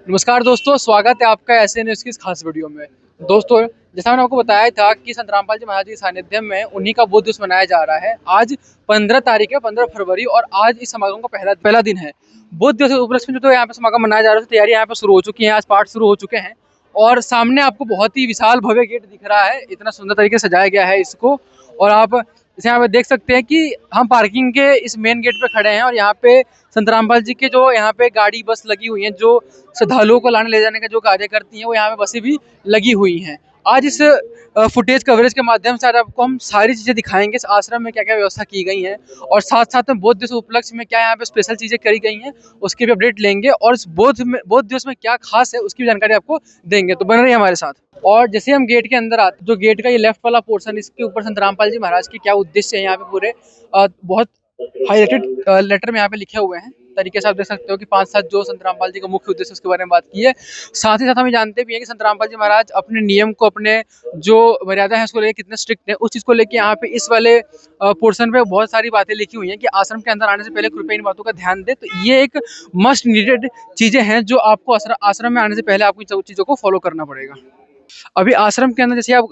नमस्कार दोस्तों, स्वागत है आपका ऐसे न्यूज़ की इस खास वीडियो में। दोस्तों, जैसा मैंने आपको बताया था कि संत रामपाल जी महाराज के सानिध्य में उन्हीं का बुद्ध दिवस मनाया जा रहा है। आज 15 तारीख है, 15 फरवरी, और आज इस समागम का पहला दिन है। बुद्ध दिवस के उपलक्ष्य में जो यहाँ पे समागम मनाया जा रहा है, तैयारी यहाँ पे शुरू हो चुकी है। आज पाठ शुरू हो चुके हैं और सामने आपको बहुत ही विशाल भव्य गेट दिख रहा है। इतना सुंदर तरीके से सजाया गया है इसको। और आप इसे यहाँ पे देख सकते हैं कि हम पार्किंग के इस मेन गेट पे खड़े हैं और यहाँ पे संत रामपाल जी के जो यहाँ पे गाड़ी बस लगी हुई हैं, जो श्रद्धालुओं को लाने ले जाने का जो कार्य करती हैं, वो यहाँ पे बसें भी लगी हुई हैं। आज इस फुटेज कवरेज के माध्यम से आज आपको हम सारी चीज़ें दिखाएंगे, इस आश्रम में क्या क्या व्यवस्था की गई है और साथ साथ में बौद्ध दिवस उपलक्ष्य में क्या यहाँ पे स्पेशल चीज़ें करी गई हैं, उसकी भी अपडेट लेंगे और इस बौद्ध दिवस में क्या खास है उसकी भी जानकारी आपको देंगे। तो बन रही है हमारे साथ। और जैसे हम गेट के अंदर आते, जो गेट का ये लेफ्ट वाला पोर्शन, इसके ऊपर संत रामपाल जी महाराज की क्या उद्देश्य है यहाँ पे पूरे बहुत हाईलाइटेड लेटर में यहाँ पे लिखे हुए हैं। तरीके से आप देख सकते हो कि 5-7 जो संत रामपाल जी का मुख्य उद्देश्य उसके बारे में बात की है। साथ ही साथ हम जानते भी हैं कि संत रामपाल जी महाराज अपने नियम को, अपने जो मर्यादा है उसको लेकर कितने स्ट्रिक्ट हैं। उस चीज़ को लेकर यहाँ पे इस वाले पोर्शन पे बहुत सारी बातें लिखी हुई हैं कि आश्रम के अंदर आने से पहले कृपया इन बातों का ध्यान दे। तो ये एक मस्ट नीडेड चीज़ें हैं जो आपको आश्रम में आने से पहले आपको इन चीज़ों को फॉलो करना पड़ेगा। अभी आश्रम के अंदर जैसे आप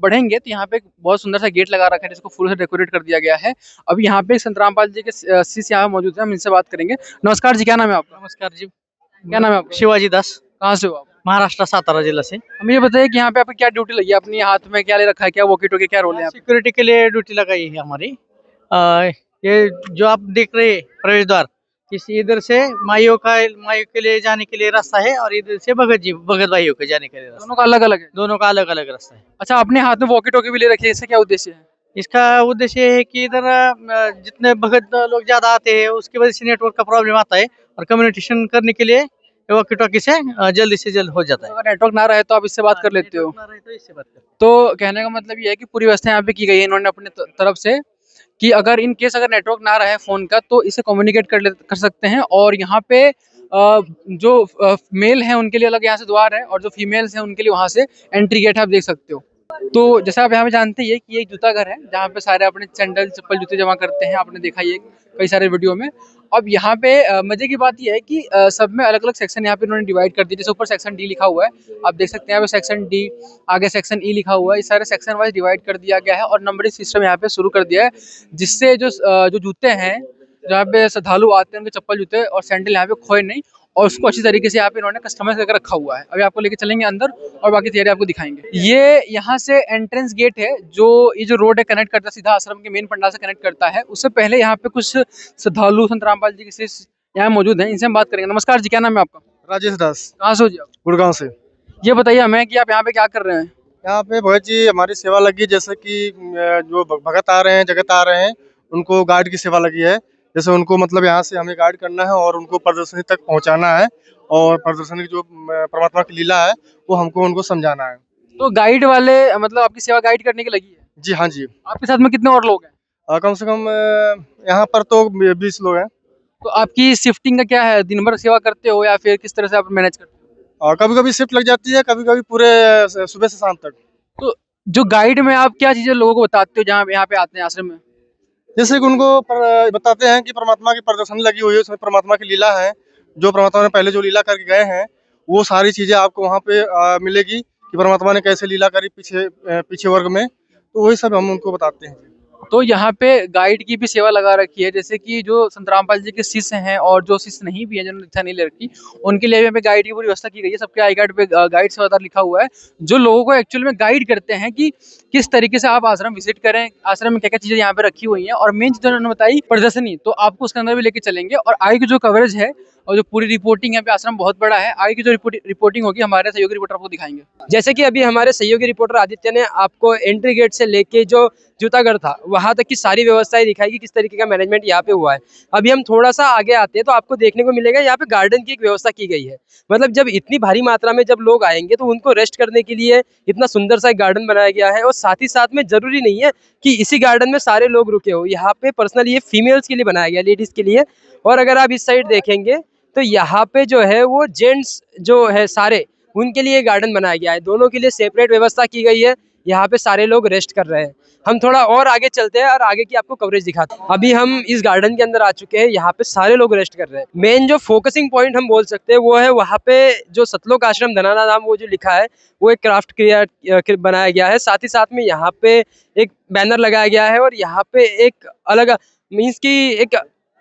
बढ़ेंगे तो यहाँ पे एक बहुत सुंदर सा गेट लगा रखा है जिसको फूलों से डेकोरेट कर दिया गया है। अभी यहाँ पे संत रामपाल जी के शिष्य यहाँ मौजूद है, हम इनसे बात करेंगे। नमस्कार जी, क्या नाम है आपका? नमस्कार जी। क्या नाम है आपका? शिवाजी दास, कहाँ से हो आप? महाराष्ट्र सातारा जिला से। हमें ये बताइए कि यहाँ पे आपकी क्या ड्यूटी लगी है? अपनी हाथ में क्या ले रखा है, क्या वॉकी टॉकी, क्या रोल है यहाँ पे? सिक्योरिटी के लिए ड्यूटी लगाई है हमारी। ये जो आप देख रहे हैं प्रवेश द्वार, इधर से माइयों के लिए जाने के लिए रास्ता है और इधर से भगत भाइयों के जाने के लिए रास्ता। दोनों का अलग अलग है? दोनों का अलग अलग रास्ता है। अच्छा, अपने हाथ में वॉकी टॉकी भी ले रखी है, इससे क्या उद्देश्य है? इसका उद्देश्य ये है कि इधर जितने भगत लोग ज्यादा आते हैं उसकी वजह से नेटवर्क का प्रॉब्लम आता है और कम्युनिकेशन करने के लिए वॉकी टॉकी से जल्दी से जल्द हो जाता है। अगर नेटवर्क ना रहे तो आप इससे बात कर लेते हो? नेटवर्क ना रहे तो इससे बात करते हैं। तो कहने का मतलब ये है कि पूरी व्यवस्था यहाँ पे की गई है इन्होंने अपने तरफ से कि अगर इन केस अगर नेटवर्क ना रहे फ़ोन का तो इसे कम्युनिकेट कर सकते हैं। और यहाँ पे जो मेल हैं उनके लिए अलग यहाँ से द्वार है और जो फीमेल्स हैं उनके लिए वहाँ से एंट्री गेट है, आप देख सकते हो। तो जैसा आप यहाँ पे जानते ही है कि ये एक जूता घर है जहाँ पे सारे अपने सैंडल चप्पल जूते जमा करते हैं। आपने देखा ही है कई सारे वीडियो में। अब यहाँ पे मजे की बात यह है कि सब में अलग अलग सेक्शन यहाँ पे इन्होंने डिवाइड कर दिया। जैसे ऊपर सेक्शन डी लिखा हुआ है, आप देख सकते हैं यहाँ पे सेक्शन डी, आगे सेक्शन ई लिखा हुआ है। इस सारे सेक्शन वाइज डिवाइड कर दिया गया है और नंबरिंग सिस्टम यहाँ पे शुरू कर दिया है, जिससे जो जूते हैं जहाँ पे श्रद्धालु आते हैं उनके चप्पल जूते और सैंडल यहाँ पे खोए नहीं और उसको अच्छी तरीके से यहाँ पे इन्होंने कस्टमाइज करके रखा हुआ है। अभी आपको लेके चलेंगे अंदर और बाकी तैयारी आपको दिखाएंगे। ये यहाँ से एंट्रेंस गेट है, ये जो रोड है कनेक्ट करता है सीधा आश्रम के मेन पंडाल से कनेक्ट करता है। उससे पहले यहाँ पे कुछ श्रद्धालु संत रामपाल जी के शिष्य यहाँ मौजूद हैं, इनसे हम बात करेंगे। नमस्कार जी, क्या नाम है आपका? राजेश दास, कहाँ से हो जी आप? गुड़गांव से। ये बताइए हमें कि आप यहाँ पे क्या कर रहे हैं? यहाँ पे भगत जी हमारी सेवा लगी, जैसे कि जो भगत आ रहे हैं, जगत आ रहे हैं, उनको गाइड की सेवा लगी है। जैसे उनको मतलब यहाँ से हमें गाइड करना है और उनको प्रदर्शनी तक पहुँचाना है और प्रदर्शनी की जो परमात्मा की लीला है वो हमको उनको समझाना है। तो गाइड वाले मतलब आपकी सेवा गाइड करने की लगी है? जी हाँ जी। आपके साथ में कितने और लोग हैं? कम से कम यहाँ पर तो 20 लोग हैं। तो आपकी शिफ्टिंग का क्या है? दिन भर सेवा करते हो या फिर किस तरह से आप मैनेज करते हो? और कभी कभी शिफ्ट लग जाती है, कभी कभी पूरे सुबह से शाम तक। तो जो गाइड में आप क्या चीजें लोगों को बताते हो जहाँ यहाँ पे आते हैं आश्रम में? जैसे कि उनको बताते हैं कि परमात्मा की प्रदर्शनी लगी हुई है, उसमें परमात्मा की लीला है, जो परमात्मा ने पहले जो लीला करके गए हैं वो सारी चीजें आपको वहाँ पे मिलेगी कि परमात्मा ने कैसे लीला करी पीछे वर्ग में। तो वही सब हम उनको बताते हैं। तो यहाँ पे गाइड की भी सेवा लगा रखी है, जैसे कि जो संत रामपाल जी के शिष्य हैं और जो शिष्य नहीं भी हैं, जिन्होंने दीक्षा नहीं ले रखी, उनके लिए भी यहाँ पे गाइड की पूरी व्यवस्था की गई है। सबके आई कार्ड पे गाइड सेवादार लिखा हुआ है जो लोगों को एक्चुअल में गाइड करते हैं कि किस तरीके से आप आश्रम विजिट करें, आश्रम में क्या क्या चीजें यहाँ पे रखी हुई हैं। और मेन चीज उन्होंने बताई प्रदर्शनी, तो आपको उसके अंदर भी लेके चलेंगे। और आगे की जो कवरेज है और जो पूरी रिपोर्टिंग है, आश्रम बहुत बड़ा है, आगे की जो रिपोर्टिंग होगी हमारे सहयोगी रिपोर्टर आपको दिखाएंगे। जैसे कि अभी हमारे सहयोगी रिपोर्टर आदित्य ने आपको एंट्री गेट से लेके जो जूताघर था वहां तक की सारी व्यवस्थाएं दिखाई कि किस तरीके का मैनेजमेंट यहाँ पे हुआ है। अभी हम थोड़ा सा आगे आते हैं तो आपको देखने को मिलेगा यहाँ पे गार्डन की एक व्यवस्था की गई है। मतलब जब इतनी भारी मात्रा में जब लोग आएंगे तो उनको रेस्ट करने के लिए इतना सुंदर सा एक गार्डन बनाया गया है। और साथ ही साथ में जरूरी नहीं है कि इसी गार्डन में सारे लोग रुके हो, यहाँ पे पर्सनली ये फीमेल्स के लिए बनाया गया, लेडीज के लिए। और अगर आप इस साइड देखेंगे तो यहाँ पे जो है वो जेंट्स जो है सारे उनके लिए गार्डन बनाया गया है। दोनों के लिए सेपरेट व्यवस्था की गई है। यहाँ पे सारे लोग रेस्ट कर रहे हैं। हम थोड़ा और आगे चलते हैं और आगे की आपको कवरेज दिखाते हैं। अभी हम इस गार्डन के अंदर आ चुके हैं, यहाँ पे सारे लोग रेस्ट कर रहे हैं। मेन जो फोकसिंग पॉइंट हम बोल सकते हैं वो है वहाँ पे जो सतलोक आश्रम धनाना धाम वो जो लिखा है वो एक क्राफ्ट क्रिया बनाया गया है। साथ ही साथ में यहाँ पे एक बैनर लगाया गया है और यहाँ पे एक अलग मीन्स की एक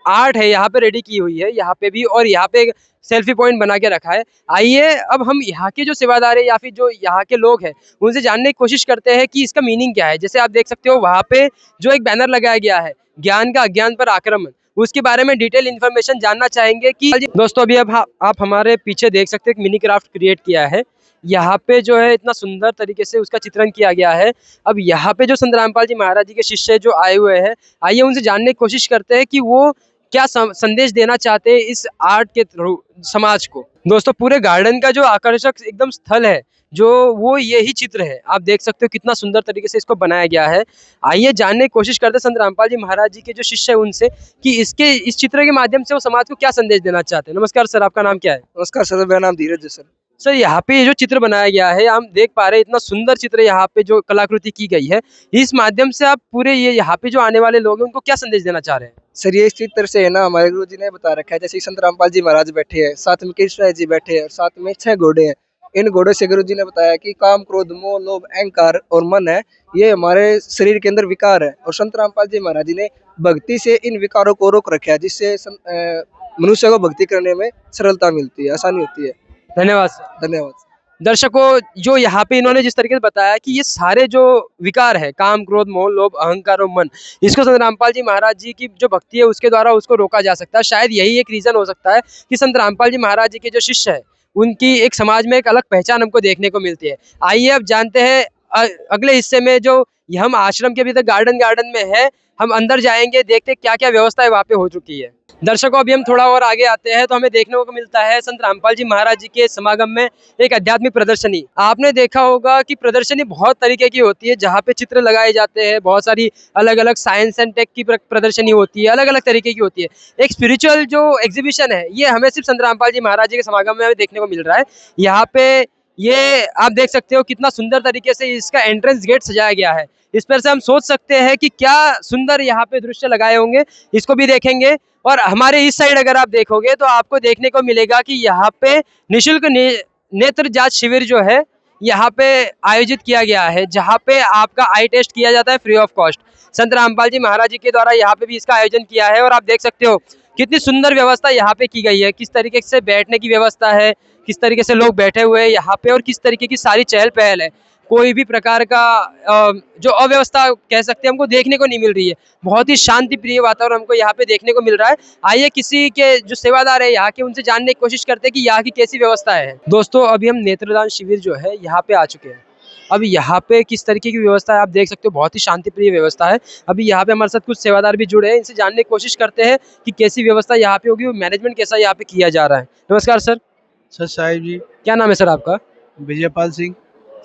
आर्ट है यहाँ पे रेडी की हुई है यहाँ पे भी, और यहाँ पे एक सेल्फी पॉइंट बना के रखा है। आइए अब हम यहाँ के जो सेवादार है या फिर जो यहाँ के लोग हैं उनसे जानने की कोशिश करते हैं कि इसका मीनिंग क्या है। जैसे आप देख सकते हो वहाँ पे जो एक बैनर लगाया गया है ज्ञान का अज्ञान पर आक्रमण, उसके बारे में डिटेल इन्फॉर्मेशन जानना चाहेंगे कि दोस्तों अभी अब आप हमारे पीछे देख सकते हैं एक मिनी क्राफ्ट क्रिएट किया है। यहाँ पे जो है इतना सुंदर तरीके से उसका चित्रण किया गया है। अब यहाँ पे जो संत रामपाल जी महाराज जी के शिष्य जो आए हुए हैं, आइए उनसे जानने की कोशिश करते हैं कि वो क्या संदेश देना चाहते हैं इस आर्ट के थ्रू समाज को। दोस्तों पूरे गार्डन का जो आकर्षक एकदम स्थल है जो वो यही चित्र है। आप देख सकते हो कितना सुंदर तरीके से इसको बनाया गया है। आइए जानने की कोशिश करते हैं संत रामपाल जी महाराज जी के जो शिष्य है उनसे कि इस चित्र के माध्यम से वो समाज को क्या संदेश देना चाहते हैं। नमस्कार सर, आपका नाम क्या है? नमस्कार सर, मेरा नाम धीरज है सर। सर यहाँ पे जो चित्र बनाया गया है हम देख पा रहे हैं, इतना सुंदर चित्र यहाँ पे जो कलाकृति की गई है, इस माध्यम से आप पूरे ये यहाँ पे जो आने वाले लोग हैं उनको क्या संदेश देना चाह रहे हैं? सर ये इस चित्र से है ना, हमारे गुरु जी ने बता रखा है, जैसे संत रामपाल जी महाराज बैठे हैं, साथ में कृष्ण जी बैठे हैं और साथ में 6 घोड़े हैं। इन घोड़ों से गुरु जी ने बताया कि काम, क्रोध, मोह, लोभ, अहंकार और मन है, ये हमारे शरीर के अंदर विकार है। और संत रामपाल जी महाराज जी ने भक्ति से इन विकारों को रोक रखा है, जिससे मनुष्य को भक्ति करने में सरलता मिलती है, आसानी होती है। धन्यवाद सर। धन्यवाद। दर्शकों जो यहाँ पे इन्होंने जिस तरीके से बताया कि ये सारे जो विकार है काम, क्रोध, मोह, लोभ, अहंकार और मन, इसको संत रामपाल जी महाराज जी की जो भक्ति है उसके द्वारा उसको रोका जा सकता है। शायद यही एक रीजन हो सकता है कि संत रामपाल जी महाराज जी के जो शिष्य है उनकी एक समाज में एक अलग पहचान हमको देखने को मिलती है। आइए अब जानते हैं अगले हिस्से में जो हम आश्रम के अभी तक गार्डन में है, हम अंदर जाएंगे, देखते क्या क्या व्यवस्था है वहाँ पे हो चुकी है। दर्शकों अभी हम थोड़ा और आगे आते हैं तो हमें देखने को मिलता है संत रामपाल जी महाराज जी के समागम में एक आध्यात्मिक प्रदर्शनी। आपने देखा होगा कि प्रदर्शनी बहुत तरीके की होती है, जहाँ पे चित्र लगाए जाते हैं, बहुत सारी अलग अलग साइंस एंड टेक की प्रदर्शनी होती है, अलग अलग तरीके की होती है। एक स्पिरिचुअल जो एग्जीबिशन है ये हमें सिर्फ संत रामपाल जी महाराज जी के समागम में हमें देखने को मिल रहा है। यहाँ पे ये आप देख सकते हो कितना सुंदर तरीके से इसका एंट्रेंस गेट सजाया गया है। इस पर से हम सोच सकते हैं कि क्या सुंदर यहाँ पे दृश्य लगाए होंगे, इसको भी देखेंगे। और हमारे इस साइड अगर आप देखोगे तो आपको देखने को मिलेगा कि यहाँ पे निःशुल्क नेत्र जांच शिविर जो है यहाँ पे आयोजित किया गया है, जहाँ पे आपका आई टेस्ट किया जाता है फ्री ऑफ कॉस्ट। संत रामपाल जी महाराज जी के द्वारा यहाँ पे भी इसका आयोजन किया है और आप देख सकते हो कितनी सुंदर व्यवस्था यहाँ पे की गई है, किस तरीके से बैठने की व्यवस्था है, किस तरीके से लोग बैठे हुए हैं यहाँ पे और किस तरीके की सारी चहल पहल है। कोई भी प्रकार का जो अव्यवस्था कह सकते हैं हमको देखने को नहीं मिल रही है। बहुत ही शांति प्रिय वातावरण हमको यहाँ पे देखने को मिल रहा है। आइए किसी के जो सेवादार है यहाँ के उनसे जानने की कोशिश करते हैं कि यहाँ की कैसी व्यवस्था है। दोस्तों अभी हम नेत्रदान शिविर जो है यहाँ पे आ चुके हैं। अभी यहाँ पे किस तरीके की व्यवस्था है आप देख सकते हो, बहुत ही शांति प्रिय व्यवस्था है। अभी यहाँ पे हमारे साथ कुछ सेवादार भी जुड़े हैं, इनसे जानने की कोशिश करते हैं कि कैसी व्यवस्था यहाँ पे होगी, मैनेजमेंट कैसा यहाँ पे किया जा रहा है। नमस्कार सर। सर साहिब जी। क्या नाम है सर आपका? विजयपाल सिंह।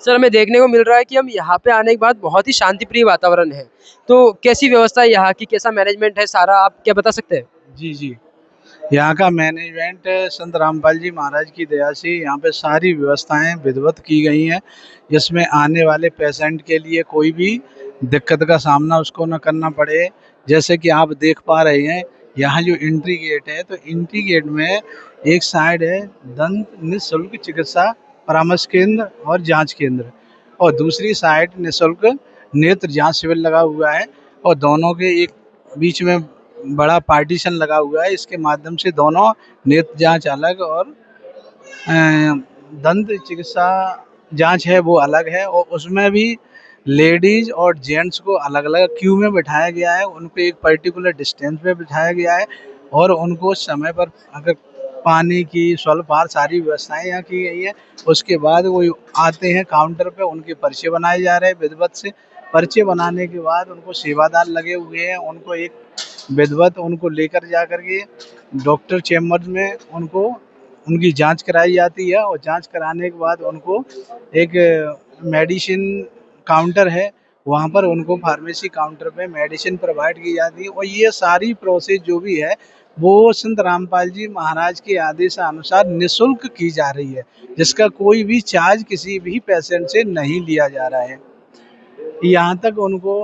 सर हमें देखने को मिल रहा है कि हम यहाँ पे आने के बाद बहुत ही शांति प्रिय वातावरण है, तो कैसी व्यवस्था है यहाँ की, कैसा मैनेजमेंट है सारा, आप क्या बता सकते हैं? जी यहाँ का मैनेजमेंट संत रामपाल जी महाराज की दया से यहाँ पे सारी व्यवस्थाएं विधिवत की गई हैं, जिसमें आने वाले पेशेंट के लिए कोई भी दिक्कत का सामना उसको न करना पड़े। जैसे कि आप देख पा रहे हैं यहाँ जो एंट्री गेट है, तो एंट्री गेट में एक साइड है दंत निःशुल्क चिकित्सा परामर्श केंद्र और जांच केंद्र, और दूसरी साइड निःशुल्क नेत्र जांच शिविर लगा हुआ है, और दोनों के एक बीच में बड़ा पार्टीशन लगा हुआ है। इसके माध्यम से दोनों नेत्र जांच अलग और दंत चिकित्सा जांच है वो अलग है, और उसमें भी लेडीज और जेंट्स को अलग अलग क्यू में बिठाया गया है, उनको एक पर्टिकुलर डिस्टेंस पे बिठाया गया है, और उनको समय पर अगर पानी की स्वल्पहार सारी व्यवस्थाएं यहाँ की गई है। उसके बाद वो आते हैं काउंटर पे, उनके पर्चे बनाए जा रहे हैं विधिवत से। पर्चे बनाने के बाद उनको सेवादार लगे हुए हैं, उनको एक विधिवत उनको लेकर जा कर के डॉक्टर चैम्बर में उनको उनकी जांच कराई जाती है, और जांच कराने के बाद उनको एक मेडिसिन काउंटर है वहाँ पर उनको फार्मेसी काउंटर पे मेडिसिन प्रोवाइड की जाती है। और ये सारी प्रोसेस जो भी है वो संत रामपाल जी महाराज के आदेश अनुसार निःशुल्क की जा रही है, जिसका कोई भी चार्ज किसी भी पेशेंट से नहीं लिया जा रहा है। यहाँ तक उनको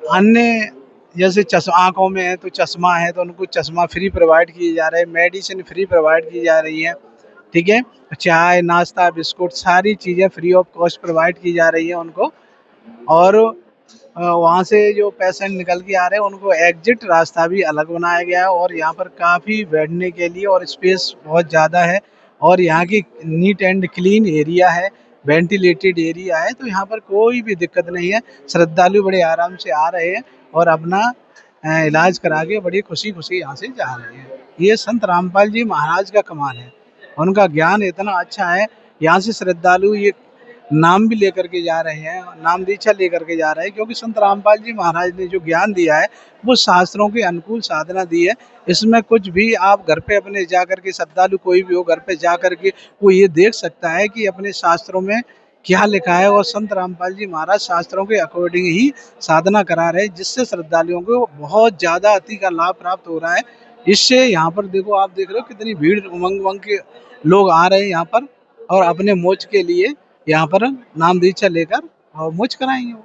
अन्य जैसे आँखों में है तो चश्मा है तो उनको चश्मा फ्री प्रोवाइड किए जा रहे हैं, मेडिसिन फ्री प्रोवाइड की जा रही है, ठीक है। चाय, नाश्ता, बिस्कुट सारी चीज़ें फ्री ऑफ कॉस्ट प्रोवाइड की जा रही है उनको। और वहाँ से जो पेशेंट निकल के आ रहे हैं उनको एग्जिट रास्ता भी अलग बनाया गया है, और यहाँ पर काफ़ी बैठने के लिए और स्पेस बहुत ज़्यादा है, और यहाँ की नीट एंड क्लीन एरिया है, वेंटिलेटेड एरिया है, तो यहाँ पर कोई भी दिक्कत नहीं है। श्रद्धालु बड़े आराम से आ रहे हैं और अपना इलाज करा के बड़ी खुशी खुशी यहाँ से जा रहे हैं। ये संत रामपाल जी महाराज का कमाल है, उनका ज्ञान इतना अच्छा है। यहाँ से श्रद्धालु ये नाम भी लेकर के जा रहे हैं, नाम दीक्षा लेकर के जा रहे हैं, क्योंकि संत रामपाल जी महाराज ने जो ज्ञान दिया है वो शास्त्रों के अनुकूल साधना दी है। इसमें कुछ भी आप घर पे अपने जा कर के, श्रद्धालु कोई भी हो घर पे जा कर के वो ये देख सकता है कि अपने शास्त्रों में क्या लिखा है, और संत रामपाल जी महाराज शास्त्रों के अकॉर्डिंग ही साधना करा रहे हैं, जिससे श्रद्धालुओं को बहुत ज़्यादा अति का लाभ प्राप्त हो रहा है। इससे यहाँ पर देखो, आप देख रहे हो कितनी भीड़ उमंग उमंग के लोग आ रहे हैं यहाँ पर, और अपने मोक्ष के लिए यहाँ पर नाम दीक्षा लेकर और मोक्ष कराएंगे वो।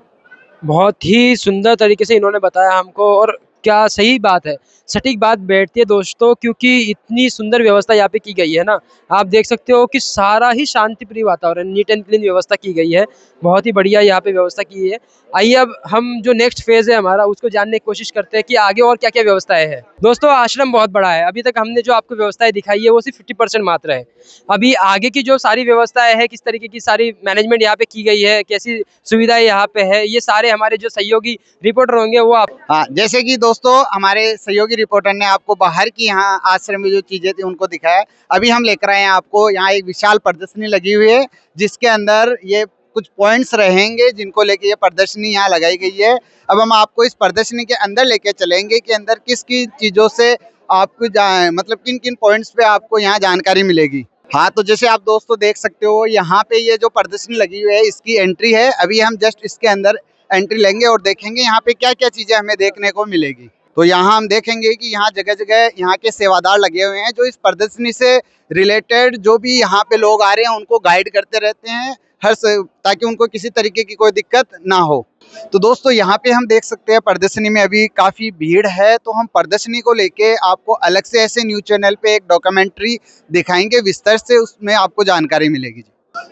बहुत ही सुंदर तरीके से इन्होंने बताया हमको, और क्या सही बात है, सटीक बात बैठती है दोस्तों, क्योंकि इतनी सुंदर व्यवस्था यहाँ पे की गई है ना। आप देख सकते हो कि सारा ही शांति प्रिय वातावरण, नीट एंड क्लीन व्यवस्था की गई है, बहुत ही बढ़िया यहाँ पे व्यवस्था की है। आइए अब हम जो नेक्स्ट फेज है हमारा उसको जानने की कोशिश करते हैं कि आगे और क्या क्या व्यवस्थाएं हैं। दोस्तों आश्रम बहुत बड़ा है, अभी तक हमने जो आपको व्यवस्थाएं दिखाई है वो सिर्फ 50% मात्र है। अभी आगे की जो सारी व्यवस्थाएं है, किस तरीके की सारी मैनेजमेंट यहाँ पे की गई है, कैसी सुविधाएं यहाँ पे है, ये सारे हमारे जो सहयोगी रिपोर्टर होंगे वो आप। हाँ, जैसे कि दोस्तों हमारे सहयोगी रिपोर्टर ने आपको बाहर की यहाँ आश्रम में जो चीजें थी उनको दिखाया। अभी हम लेकर आए हैं आपको, यहाँ एक विशाल प्रदर्शनी लगी हुई है जिसके अंदर ये कुछ पॉइंट्स रहेंगे जिनको लेके ये प्रदर्शनी यहाँ लगाई गई है। अब हम आपको इस प्रदर्शनी के अंदर लेके चलेंगे कि अंदर किस किस चीजों से आपको मतलब किन किन पॉइंट्स पे आपको यहाँ जानकारी मिलेगी। हाँ, तो जैसे आप दोस्तों देख सकते हो यहाँ पे ये जो प्रदर्शनी लगी हुई है इसकी एंट्री है। अभी हम जस्ट इसके अंदर एंट्री लेंगे और देखेंगे यहाँ पे क्या क्या चीजें हमें देखने को मिलेगी। तो यहाँ हम देखेंगे कि यहाँ जगह जगह यहाँ के सेवादार लगे हुए हैं जो इस प्रदर्शनी से रिलेटेड जो भी यहाँ पे लोग आ रहे हैं उनको गाइड करते रहते हैं ताकि उनको किसी तरीके की कोई दिक्कत ना हो। तो दोस्तों यहाँ पे हम देख सकते हैं प्रदर्शनी में अभी काफ़ी भीड़ है, तो हम प्रदर्शनी को लेके आपको अलग से ऐसे न्यूज़ चैनल पे एक डॉक्यूमेंट्री दिखाएंगे विस्तार से, उसमें आपको जानकारी मिलेगी।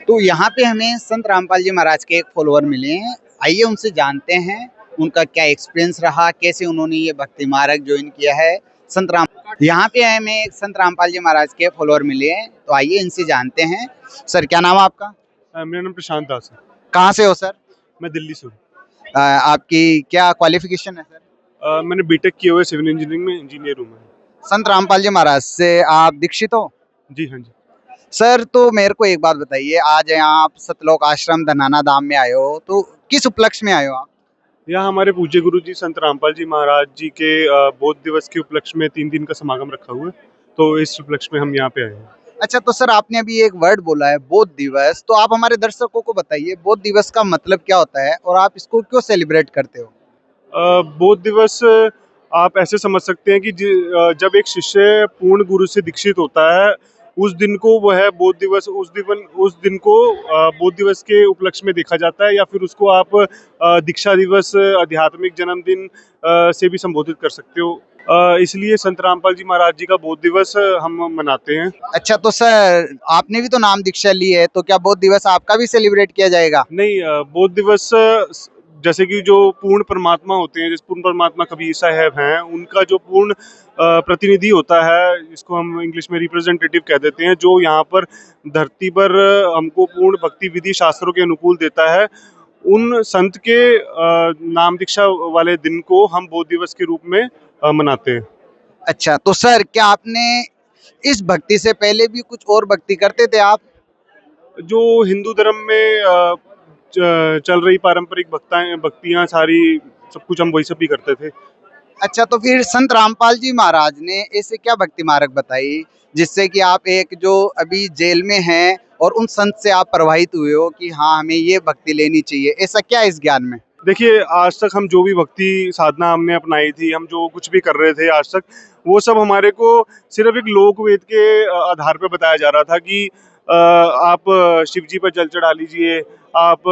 तो यहाँ पे हमें संत रामपाल जी महाराज के एक फॉलोअर मिले हैं, आइए उनसे जानते हैं उनका क्या एक्सपीरियंस रहा, कैसे उन्होंने ये भक्ति मार्ग ज्वाइन किया है। संत राम यहाँ पे हमें संत रामपाल जी महाराज के फॉलोअर मिले हैं, तो आइए इनसे जानते हैं। सर क्या नाम है आपका? मेरा नाम प्रशांत दास है। कहाँ से हो सर? मैं दिल्ली से हूँ। आपकी क्या क्वालिफिकेशन है सर? मैंने बीटेक किया हुआ है, सिविल इंजीनियरिंग में इंजीनियर हूँ मैं। संत रामपाल जी महाराज से आप दीक्षित हो? जी हाँ जी। सर तो मेरे को एक बात बताइए, आज यहाँ आप सतलोक आश्रम धनाना धाम में आए हो, तो किस उपलक्ष्य में आए हो आप? यहाँ हमारे पूज्य गुरु जी संत रामपाल जी महाराज जी के बौद्ध दिवस के उपलक्ष्य में 3 दिन का समागम रखा हुआ है, तो इस उपलक्ष्य में हम यहाँ पे आए हैं। अच्छा, तो सर आपने अभी एक वर्ड बोला है बौद्ध दिवस, तो आप हमारे दर्शकों को बताइए बौद्ध दिवस का मतलब क्या होता है और आप इसको क्यों सेलिब्रेट करते हो? बौद्ध दिवस आप ऐसे समझ सकते हैं कि जब एक शिष्य पूर्ण गुरु से दीक्षित होता है उस दिन को वह बौद्ध दिवस उस दिन को बौद्ध दिवस के उपलक्ष्य में देखा जाता है, या फिर उसको आप दीक्षा दिवस, आध्यात्मिक जन्मदिन से भी संबोधित कर सकते हो। इसलिए संत रामपाल जी महाराज जी का बौद्ध दिवस हम मनाते हैं। अच्छा, तो सर आपने भी तो नाम दीक्षा ली है, तो क्या बौद्ध दिवस आपका भी सेलिब्रेट किया जाएगा? नहीं, बौद्ध दिवस जैसे कि जो पूर्ण परमात्मा होते हैं, जिस पूर्ण परमात्मा कबीर साहब हैं, उनका जो पूर्ण प्रतिनिधि होता है, इसको हम इंग्लिश में रिप्रेजेंटेटिव कह देते हैं, जो यहाँ पर धरती पर हमको पूर्ण भक्ति विधि शास्त्रों के अनुकूल देता है, उन संत के नाम दीक्षा वाले दिन को हम बौद्ध दिवस के रूप में मनाते हैं। अच्छा, तो सर क्या आपने इस भक्ति से पहले भी कुछ और भक्ति करते थे आप? जो हिंदू धर्म में चल रही पारंपरिक भक्तियाँ सारी, सब कुछ हम वही सब भी करते थे। अच्छा, तो फिर संत रामपाल जी महाराज ने ऐसे क्या भक्ति मार्ग बताई जिससे कि आप एक जो अभी जेल में हैं और उन संत से आप प्रभावित हुए हो कि हाँ हमें ये भक्ति लेनी चाहिए, ऐसा क्या है इस ज्ञान में? देखिए, आज तक हम जो भी भक्ति साधना हमने अपनाई थी, हम जो कुछ भी कर रहे थे आज तक, वो सब हमारे को सिर्फ एक लोक वेद के आधार पर बताया जा रहा था कि आप शिव जी पर जल चढ़ा लीजिए, आप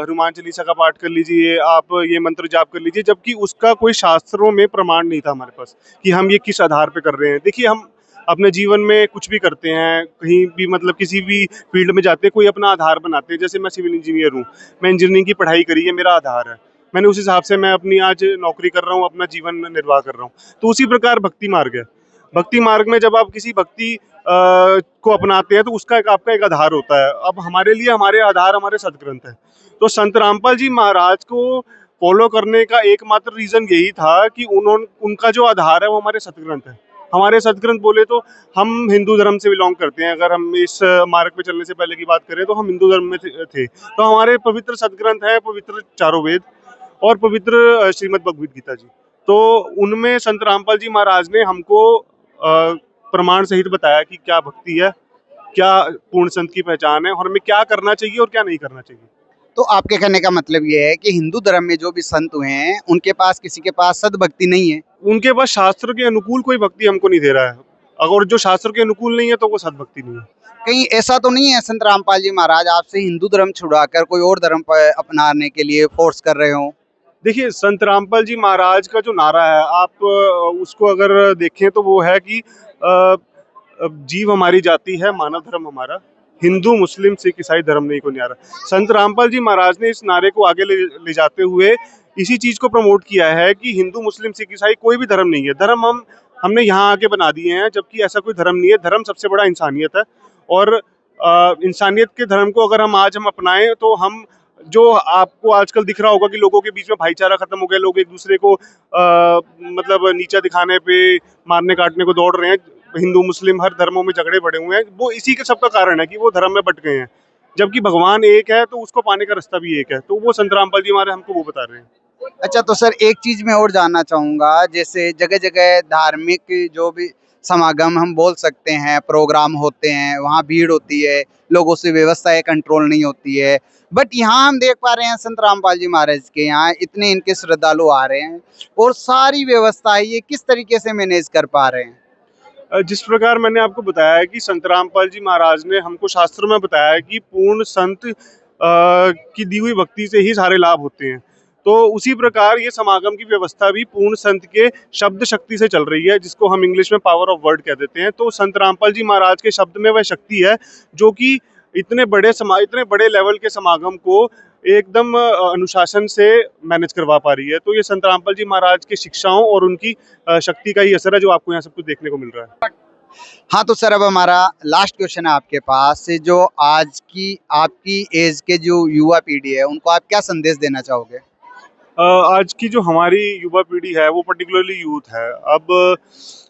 हनुमान चालीसा का पाठ कर लीजिए, आप ये मंत्र जाप कर लीजिए, जबकि उसका कोई शास्त्रों में प्रमाण नहीं था हमारे पास कि हम ये किस आधार पे कर रहे हैं। देखिए, हम अपने जीवन में कुछ भी करते हैं, कहीं भी मतलब किसी भी फील्ड में जाते हैं, कोई अपना आधार बनाते हैं। जैसे मैं सिविल इंजीनियर हूँ, मैं इंजीनियरिंग की पढ़ाई करी है, मेरा आधार है, मैंने उस हिसाब से मैं अपनी आज नौकरी कर रहा हूँ, अपना जीवन निर्वाह कर रहा हूँ। तो उसी प्रकार भक्ति मार्ग है। भक्ति मार्ग में जब आप किसी भक्ति को अपनाते हैं तो उसका आपका एक आधार होता है। अब हमारे लिए हमारे आधार हमारे सदग्रंथ है। तो संत रामपाल जी महाराज को फॉलो करने का एकमात्र रीजन यही था कि उनका जो आधार है वो हमारे सदग्रंथ है। हमारे सदग्रंथ बोले तो हम हिंदू धर्म से बिलोंग करते हैं। अगर हम इस मार्ग पे चलने से पहले की बात करें तो हम हिंदू धर्म में थे। तो हमारे पवित्र सदग्रंथ है, पवित्र चारों वेद और पवित्र श्रीमद् भगवद गीता जी। तो उनमें संत रामपाल जी महाराज ने हमको प्रमाण सहित बताया कि क्या भक्ति है, क्या पूर्ण संत की पहचान है और हमें क्या करना चाहिए और क्या नहीं करना चाहिए। तो आपके कहने का मतलब ये है कि हिंदू धर्म में जो भी संत हुए हैं उनके पास किसी के पास सद्भक्ति नहीं है। उनके पास शास्त्र के अनुकूल कोई भक्ति हमको नहीं दे रहा है। अगर जो शास्त्र के अनुकूल नहीं है तो वो सद्भक्ति नहीं है। कहीं ऐसा तो नहीं है संत रामपाल जी महाराज आपसे हिंदू धर्म छुड़ाकर कोई और धर्म पर अपनाने के लिए फोर्स कर रहे हो? देखिए, संत रामपाल जी महाराज का जो नारा है, आप उसको अगर देखें तो वो है कि जीव हमारी जाति है, मानव धर्म हमारा, हिंदू मुस्लिम सिख ईसाई धर्म नहीं को न्यारा। संत रामपाल जी महाराज ने इस नारे को आगे ले जाते हुए इसी चीज को प्रमोट किया है कि हिंदू मुस्लिम सिख ईसाई कोई भी धर्म नहीं है। धर्म हमने यहाँ आके बना दिए हैं, जबकि ऐसा कोई धर्म नहीं है। धर्म सबसे बड़ा इंसानियत है और इंसानियत के धर्म को अगर हम अपनाएं तो हम, जो आपको आजकल दिख रहा होगा कि लोगों के बीच में भाईचारा खत्म हो गया, लोग एक दूसरे को मतलब नीचा दिखाने पे, मारने काटने को दौड़ रहे हैं, हिंदू मुस्लिम हर धर्मों में झगड़े बढ़े हुए हैं, वो इसी के सबका कारण है कि वो धर्म में बट गए हैं। जबकि भगवान एक है तो उसको पाने का रास्ता भी एक है। तो वो संत रामपाल जी हमारे हमको वो बता रहे हैं। अच्छा, तो सर एक चीज मैं और जानना चाहूंगा, जैसे जगह जगह धार्मिक जो भी समागम हम बोल सकते हैं, प्रोग्राम होते हैं, वहाँ भीड़ होती है, लोगों से व्यवस्थाएं कंट्रोल नहीं होती है, बट यहाँ हम देख पा रहे हैं संत रामपाल जी महाराज के यहाँ इतने इनके श्रद्धालु आ रहे हैं और सारी व्यवस्थाएं ये किस तरीके से मैनेज कर पा रहे हैं? जिस प्रकार मैंने आपको बताया है कि संत रामपाल जी महाराज ने हमको शास्त्र में बताया है कि पूर्ण संत की दी हुई भक्ति से ही सारे लाभ होते हैं। तो उसी प्रकार ये समागम की व्यवस्था भी पूर्ण संत के शब्द शक्ति से चल रही है, जिसको हम इंग्लिश में पावर ऑफ वर्ड कह देते हैं। तो संत रामपाल जी महाराज के शब्द में वह शक्ति है जो कि इतने बड़े लेवल के समागम को एकदम अनुशासन से मैनेज करवा पा रही है। तो ये संत रामपाल जी महाराज की शिक्षाओं और उनकी शक्ति का ही असर है जो आपको यहाँ सब कुछ देखने को मिल रहा है। हाँ, तो सर अब हमारा लास्ट क्वेश्चन है आपके पास, जो आज की आपकी एज के जो युवा पीढ़ी है उनको आप क्या संदेश देना चाहोगे? आज की जो हमारी युवा पीढ़ी है वो पर्टिकुलरली यूथ है। अब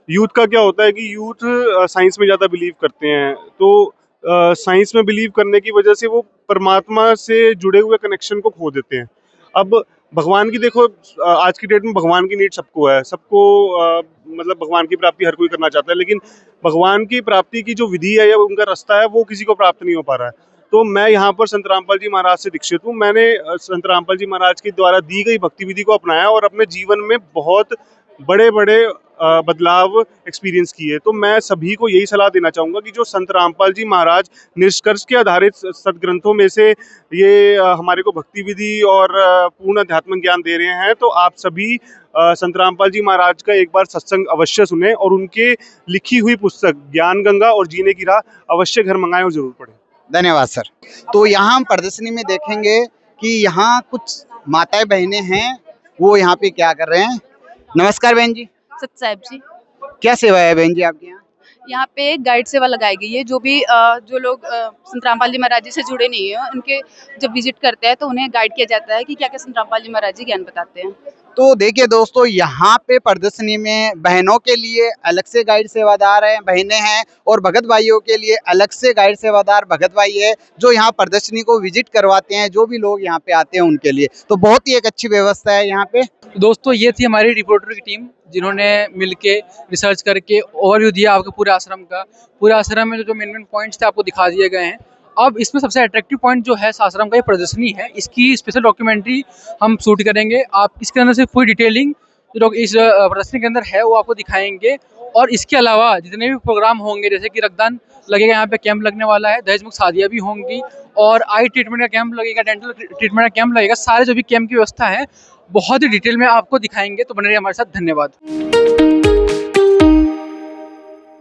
यूथ का क्या होता है कि यूथ साइंस में ज़्यादा बिलीव करते हैं। तो साइंस में बिलीव करने की वजह से वो परमात्मा से जुड़े हुए कनेक्शन को खो देते हैं। अब भगवान की देखो, आज की डेट में भगवान की नीड सबको है, सबको मतलब भगवान की प्राप्ति हर कोई करना चाहता है, लेकिन भगवान की प्राप्ति की जो विधि है या उनका रास्ता है वो किसी को प्राप्त नहीं हो पा रहा है। तो मैं यहाँ पर संत रामपाल जी महाराज से दीक्षित हूँ। मैंने संत रामपाल जी महाराज के द्वारा दी गई भक्ति विधि को अपनाया और अपने जीवन में बहुत बड़े बड़े बदलाव एक्सपीरियंस किए। तो मैं सभी को यही सलाह देना चाहूँगा कि जो संत रामपाल जी महाराज निष्कर्ष के आधारित सदग्रंथों में से ये हमारे को भक्ति विधि और पूर्ण अध्यात्म ज्ञान दे रहे हैं, तो आप सभी संत रामपाल जी महाराज का एक बार सत्संग अवश्य सुने और उनके लिखी हुई पुस्तक ज्ञान गंगा और जीने की राह अवश्य घर मंगाएं और जरूर पढ़ें। धन्यवाद सर। तो यहाँ हम प्रदर्शनी में देखेंगे कि यहाँ कुछ माताएं बहनें हैं, वो यहाँ पे क्या कर रहे हैं। नमस्कार बहन जी। सत साहिब जी। क्या सेवा है बहन जी आपके यहाँ? यहाँ पे गाइड सेवा लगाई गई है। जो भी जो लोग संत रामपाल जी महाराज जी से जुड़े नहीं है, उनके जब विजिट करते हैं तो उन्हें गाइड किया जाता है कि क्या क्या संत रामपाल जी महाराज जी ज्ञान बताते हैं। तो देखिए दोस्तों, यहाँ पे प्रदर्शनी में बहनों के लिए अलग से गाइड सेवादार हैं, बहनें हैं, और भगत भाइयों के लिए अलग से गाइड सेवादार भगत भाई है जो यहाँ प्रदर्शनी को विजिट करवाते हैं, जो भी लोग यहाँ पे आते हैं उनके लिए। तो बहुत ही एक अच्छी व्यवस्था है यहाँ पे। दोस्तों, ये थी हमारी रिपोर्टर की टीम जिन्होंने मिलके रिसर्च करके ओवरव्यू दिया आपको पूरे आश्रम का। पूरे आश्रम में जो मेन पॉइंट्स थे आपको दिखा दिए गए हैं। अब इसमें सबसे अट्रैक्टिव पॉइंट जो है आश्रम का ये प्रदर्शनी है, इसकी स्पेशल डॉक्यूमेंट्री हम शूट करेंगे। आप इसके अंदर से पूरी डिटेलिंग जो इस प्रदर्शनी के अंदर है वो आपको दिखाएंगे और इसके अलावा जितने भी प्रोग्राम होंगे, जैसे कि रक्तदान लगेगा, यहाँ पे कैंप लगने वाला है, दहेज मुक्त शादियाँ भी होंगी और आई ट्रीटमेंट का कैंप लगेगा, डेंटल ट्रीटमेंट का कैंप लगेगा। सारे जो भी कैंप की व्यवस्था है बहुत ही डिटेल में आपको दिखाएंगे, तो बने रहिए हमारे साथ। धन्यवाद।